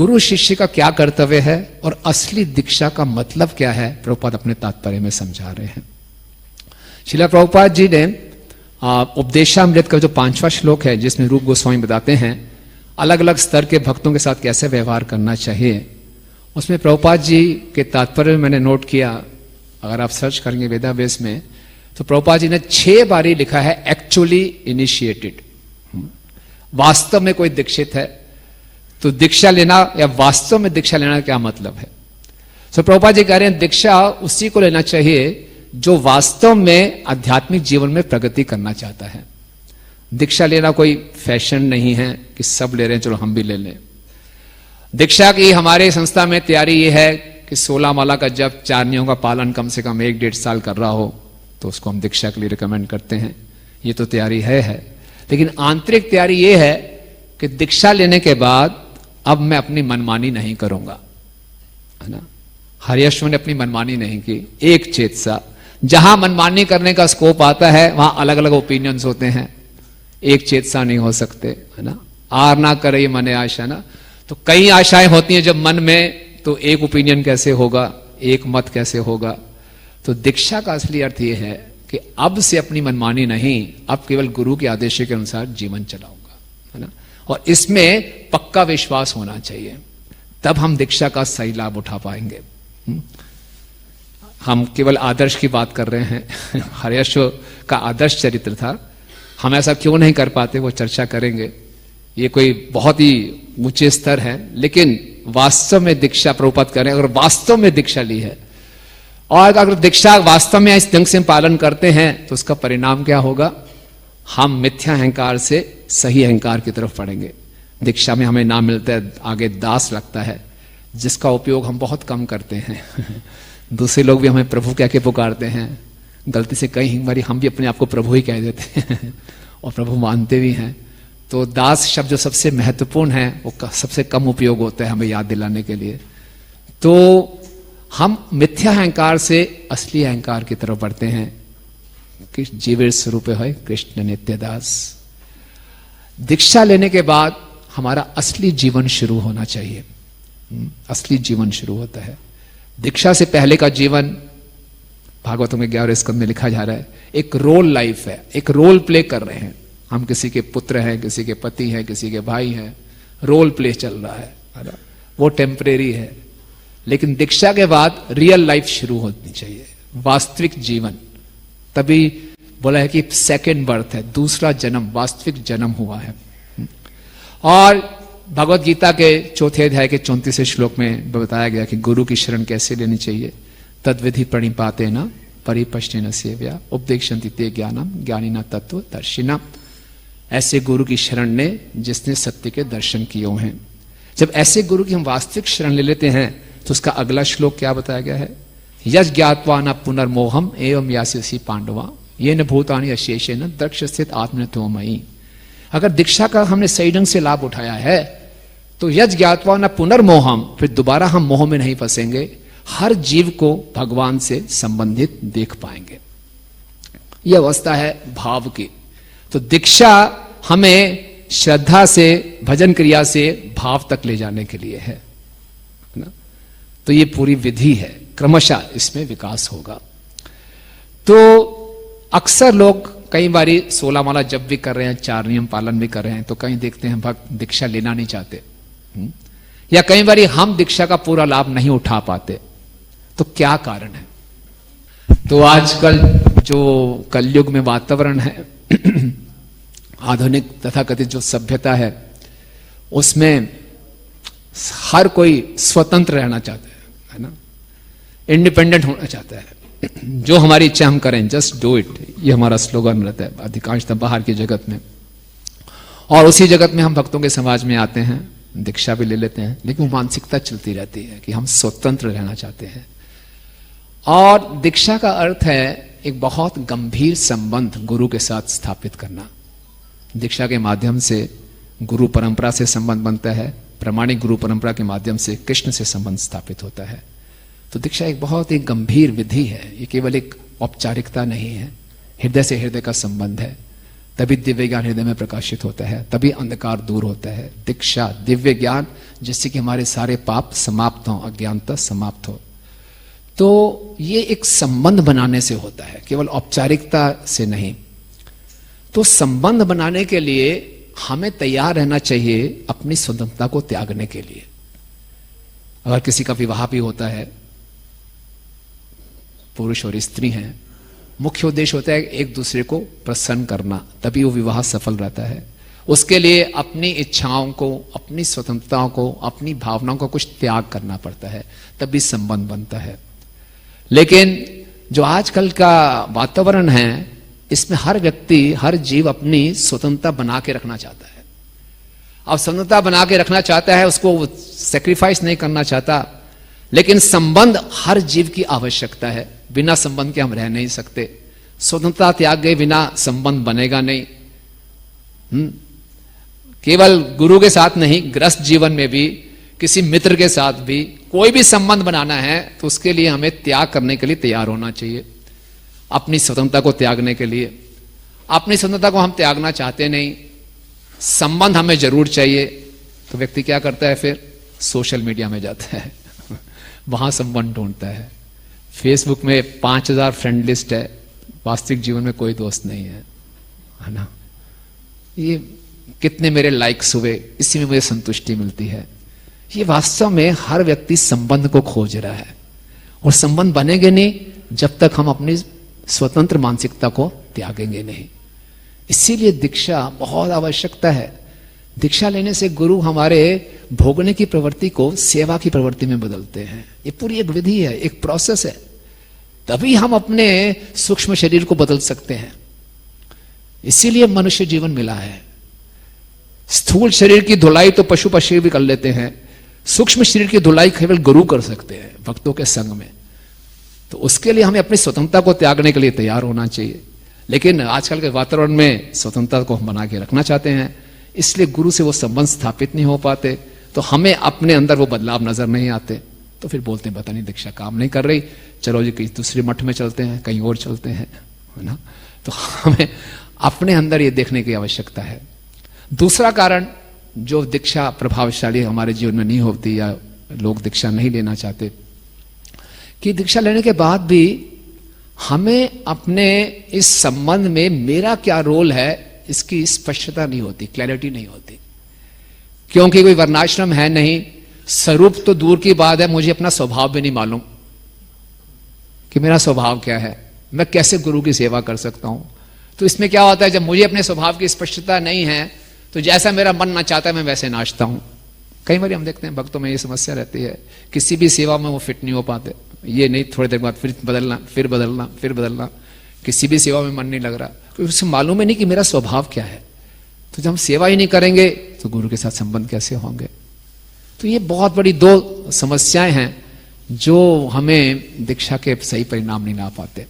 गुरु शिष्य का क्या कर्तव्य है और असली दीक्षा का मतलब क्या है, प्रभुपाद अपने तात्पर्य में समझा रहे हैं। श्रील प्रभुपाद जी ने उपदेशामृत का जो 5वां श्लोक है, जिसमें रूप गोस्वामी बताते हैं अलग अलग स्तर के भक्तों के साथ कैसे व्यवहार करना चाहिए, उसमें प्रभुपाद जी के तात्पर्य में मैंने नोट किया, अगर आप सर्च करेंगे वेदावेस में, तो प्रभुपाद जी ने 6 बारी लिखा है एक्चुअली इनिशिएटेड। वास्तव में कोई दीक्षित है तो दीक्षा लेना या वास्तव में दीक्षा लेना क्या मतलब है। तो प्रभुपाद जी कह रहे हैं दीक्षा उसी को लेना चाहिए जो वास्तव में आध्यात्मिक जीवन में प्रगति करना चाहता है। दीक्षा लेना कोई फैशन नहीं है कि सब ले रहे हैं चलो हम भी ले लें। दीक्षा की हमारे संस्था में तैयारी ये है कि 16 माला का जब 4 नियमों का पालन कम से कम 1-1.5 साल कर रहा हो तो उसको हम दीक्षा के लिए रिकमेंड करते हैं। ये तो तैयारी है। लेकिन आंतरिक तैयारी ये है कि दीक्षा लेने के बाद अब मैं अपनी मनमानी नहीं करूंगा, है ना। हरियश्वर ने अपनी मनमानी नहीं की, एक चेतसा। जहां मनमानी करने का स्कोप आता है वहां अलग अलग ओपिनियंस होते हैं, एक चेतसा नहीं हो सकते, है ना। आर ना करे मने आशा ना, तो कई आशाएं होती हैं जब मन में, तो एक ओपिनियन कैसे होगा, एक मत कैसे होगा। तो दीक्षा का असली अर्थ यह है कि अब से अपनी मनमानी नहीं, अब केवल गुरु के आदेश के अनुसार जीवन चलाऊंगा, है ना। और इसमें पक्का विश्वास होना चाहिए, तब हम दीक्षा का सही लाभ उठा पाएंगे। हम केवल आदर्श की बात कर रहे हैं। हरियश्वर का आदर्श चरित्र था, हम ऐसा क्यों नहीं कर पाते वो चर्चा करेंगे। ये कोई बहुत ही ऊंचे स्तर है, लेकिन वास्तव में दीक्षा प्रभुपाद करें, अगर वास्तव में दीक्षा ली है और अगर दीक्षा वास्तव में इस ढंग से पालन करते हैं तो उसका परिणाम क्या होगा, हम मिथ्या अहंकार से सही अहंकार की तरफ बढ़ेंगे। दीक्षा में हमें नाम मिलता है, आगे दास लगता है, जिसका उपयोग हम बहुत कम करते हैं। दूसरे लोग भी हमें प्रभु कह के पुकारते हैं, गलती से कई बार हम भी अपने आप को प्रभु ही कह देते हैं और प्रभु मानते भी हैं। तो दास शब्द जो सबसे महत्वपूर्ण है वो सबसे कम उपयोग होता है हमें याद दिलाने के लिए। तो हम मिथ्या अहंकार से असली अहंकार की तरफ बढ़ते हैं कि जीवेर स्वरूप है कृष्ण नित्य दास। दीक्षा लेने के बाद हमारा असली जीवन शुरू होना चाहिए। असली जीवन शुरू होता है। दीक्षा से पहले का जीवन भागवतों में 11वें स्कंद में लिखा जा रहा है, एक रोल लाइफ है, एक रोल प्ले कर रहे हैं हम। किसी के पुत्र हैं, किसी के पति हैं, किसी के भाई हैं, रोल प्ले चल रहा है ना, वो टेम्परेरी है। लेकिन दीक्षा के बाद रियल लाइफ शुरू होनी चाहिए, वास्तविक जीवन। तभी बोला है कि सेकेंड बर्थ है, दूसरा जन्म, वास्तविक जन्म हुआ है। और भगवत गीता के 4थे अध्याय के 34वें श्लोक में बताया गया कि गुरु की शरण कैसे लेनी चाहिए। तद्विधि प्रणिपाते न परिपश्चिन सेव्या उपदेक्षन्ति ते ज्ञानम ज्ञानिना तत्व दर्शिना। ऐसे गुरु की शरण ने जिसने सत्य के दर्शन किए हैं। जब ऐसे गुरु की हम वास्तविक शरण ले लेते हैं तो उसका अगला श्लोक क्या बताया गया है, यज ज्ञात्वा न पुनर्मोहम एवं यास्यसि पांडवा ये न भूतानि अशेषे न दक्ष स्थित आत्मनत्वमयी। अगर दीक्षा का हमने सही ढंग से लाभ उठाया है तो यज ज्ञात्वा न पुनर्मोहम, फिर दोबारा हम मोह में नहीं फंसेंगे, हर जीव को भगवान से संबंधित देख पाएंगे। यह अवस्था है भाव की। तो दीक्षा हमें श्रद्धा से, भजन क्रिया से भाव तक ले जाने के लिए है ना। तो ये पूरी विधि है, क्रमशः इसमें विकास होगा। तो अक्सर लोग कई बारी 16 माला जब भी कर रहे हैं, 4 नियम पालन भी कर रहे हैं, तो कहीं देखते हैं भक्त दीक्षा लेना नहीं चाहते, या कई बारी हम दीक्षा का पूरा लाभ नहीं उठा पाते। तो क्या कारण है? तो आजकल जो कलयुग में वातावरण है, आधुनिक तथाकथित जो सभ्यता है, उसमें हर कोई स्वतंत्र रहना चाहता है ना, इंडिपेंडेंट होना चाहता है। जो हमारी इच्छा हम करें, जस्ट डू इट, ये हमारा स्लोगन रहता है अधिकांशतः बाहर की जगत में। और उसी जगत में हम भक्तों के समाज में आते हैं, दीक्षा भी ले लेते हैं, लेकिन मानसिकता चलती रहती है कि हम स्वतंत्र रहना चाहते हैं। और दीक्षा का अर्थ है एक बहुत गंभीर संबंध गुरु के साथ स्थापित करना। दीक्षा के माध्यम से गुरु परंपरा से संबंध बनता है, प्रामाणिक गुरु परंपरा के माध्यम से कृष्ण से संबंध स्थापित होता है। तो दीक्षा एक बहुत ही गंभीर विधि है, ये केवल एक औपचारिकता नहीं है, हृदय से हृदय का संबंध है। तभी दिव्य ज्ञान हृदय में प्रकाशित होता है, तभी अंधकार दूर होता है। दीक्षा दिव्य ज्ञान, जिससे कि हमारे सारे पाप समाप्त हों, अज्ञानता समाप्त हो। तो ये एक संबंध बनाने से होता है, केवल औपचारिकता से नहीं। तो संबंध बनाने के लिए हमें तैयार रहना चाहिए अपनी स्वतंत्रता को त्यागने के लिए। अगर किसी का विवाह भी होता है, पुरुष और स्त्री हैं, मुख्य उद्देश्य होता है एक दूसरे को प्रसन्न करना, तभी वो विवाह सफल रहता है। उसके लिए अपनी इच्छाओं को, अपनी स्वतंत्रताओं को, अपनी भावनाओं को कुछ त्याग करना पड़ता है, तभी संबंध बनता है। लेकिन जो आजकल का वातावरण है, इसमें हर व्यक्ति, हर जीव अपनी स्वतंत्रता बना के रखना चाहता है। अब स्वतंत्रता बना के रखना चाहता है, उसको सेक्रीफाइस नहीं करना चाहता। लेकिन संबंध हर जीव की आवश्यकता है, बिना संबंध के हम रह नहीं सकते। स्वतंत्रता त्याग गए बिना संबंध बनेगा नहीं। केवल गुरु के साथ नहीं, गृहस्थ जीवन में भी, किसी मित्र के साथ भी कोई भी संबंध बनाना है तो उसके लिए हमें त्याग करने के लिए तैयार होना चाहिए, अपनी स्वतंत्रता को त्यागने के लिए। अपनी स्वतंत्रता को हम त्यागना चाहते नहीं, संबंध हमें जरूर चाहिए, तो व्यक्ति क्या करता है, फिर सोशल मीडिया में जाता है, वहां संबंध ढूंढता है। फेसबुक में 5000 फ्रेंड लिस्ट है, वास्तविक जीवन में कोई दोस्त नहीं है ना। ये कितने मेरे लाइक्स हुए, इसी में मुझे संतुष्टि मिलती है। ये वास्तव में हर व्यक्ति संबंध को खोज रहा है, और संबंध बनेंगे नहीं जब तक हम अपनी स्वतंत्र मानसिकता को त्यागेंगे नहीं। इसीलिए दीक्षा बहुत आवश्यकता है। दीक्षा लेने से गुरु हमारे भोगने की प्रवृत्ति को सेवा की प्रवृत्ति में बदलते हैं। ये पूरी एक विधि है, एक प्रोसेस है, तभी हम अपने सूक्ष्म शरीर को बदल सकते हैं। इसीलिए मनुष्य जीवन मिला है। स्थूल शरीर की धुलाई तो पशु पक्षी भी कर लेते हैं, सूक्ष्म शरीर की धुलाई केवल गुरु कर सकते हैं भक्तों के संग में। तो उसके लिए हमें अपनी स्वतंत्रता को त्यागने के लिए तैयार होना चाहिए। लेकिन आजकल के वातावरण में स्वतंत्रता को हम बना के रखना चाहते हैं, इसलिए गुरु से वो संबंध स्थापित नहीं हो पाते, तो हमें अपने अंदर वो बदलाव नजर नहीं आते। तो फिर बोलते हैं, पता नहीं दीक्षा काम नहीं कर रही, चलो जी कहीं दूसरे मठ में चलते हैं, कहीं और चलते हैं, है ना। तो हमें अपने अंदर ये देखने की आवश्यकता है। दूसरा कारण जो दीक्षा प्रभावशाली हमारे जीवन में नहीं होती, या लोग दीक्षा नहीं लेना चाहते, कि दीक्षा लेने के बाद भी हमें अपने इस संबंध में मेरा क्या रोल है, इसकी स्पष्टता नहीं होती, क्लैरिटी नहीं होती। क्योंकि कोई वर्णाश्रम है नहीं, स्वरूप तो दूर की बात है, मुझे अपना स्वभाव भी नहीं मालूम कि मेरा स्वभाव क्या है, मैं कैसे गुरु की सेवा कर सकता हूं। तो इसमें क्या होता है, जब मुझे अपने स्वभाव की स्पष्टता नहीं है, तो जैसा मेरा मन ना चाहता है मैं वैसे नाचता हूं। कई बार हम देखते हैं भक्तों में ये समस्या रहती है, किसी भी सेवा में वो फिट नहीं हो पाते। ये नहीं, थोड़ी देर बाद फिर बदलना, फिर बदलना, फिर बदलना, किसी भी सेवा में मन नहीं लग रहा, क्योंकि उसे मालूम है नहीं कि मेरा स्वभाव क्या है। तो जब हम सेवा ही नहीं करेंगे तो गुरु के साथ संबंध कैसे होंगे। तो ये बहुत बड़ी दो समस्याएं हैं जो हमें दीक्षा के सही परिणाम नहीं ला पाते।